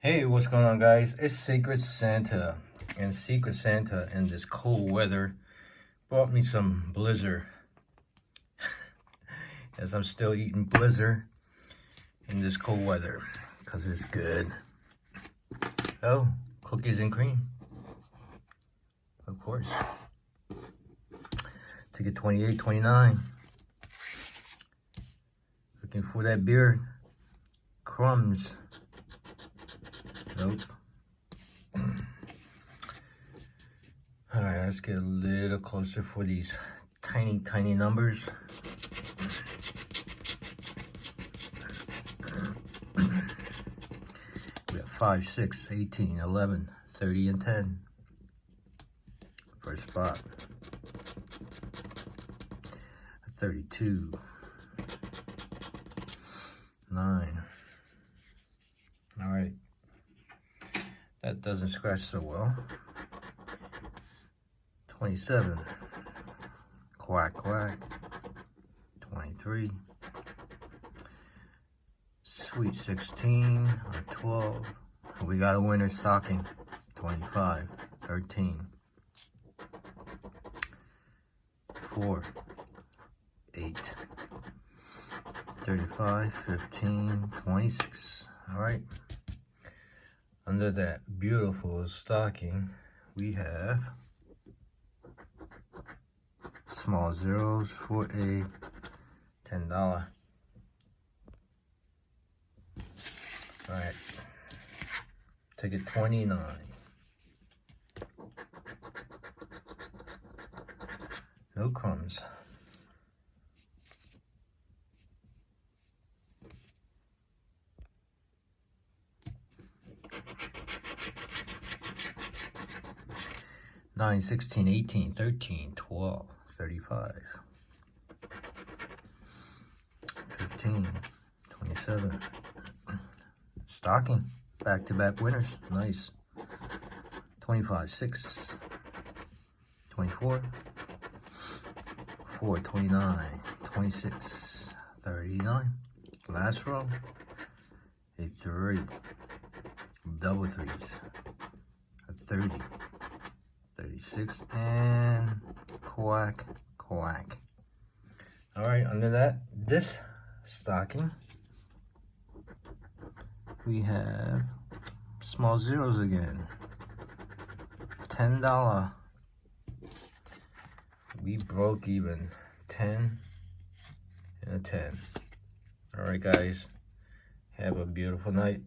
Hey, what's going on, guys? It's Secret Santa, and Secret Santa in this cold weather brought me some Blizzard. As I'm still eating Blizzard in this cold weather because it's good. Oh, cookies and cream, of course. Ticket 2829. Looking for that beard. Crumbs. Nope. Alright, let's get a little closer for these tiny numbers. We have 5, 6, 18, 11, 30, and 10. First spot. 32. 9. Alright. That doesn't scratch so well. 27. Quack, quack. 23. Sweet 16 or 12. We got a winner stocking. 25. 13. 4. 8. 35. 15. 26. Alright. Under that beautiful stocking, we have small zeros for a $10. Alright. Ticket 29. No crumbs. Nine, 16, 18, 13, 12, 35, 15, 27. Stocking. Back-to-back winners. Nice. 25, 6, 24, 4, 29, 26, 39. Last row. A 3. Double threes. A 30. 36 and quack, quack. All right, under that, this stocking, we have small zeros again. $10. We broke even. 10 and a 10. All right, guys, have a beautiful night.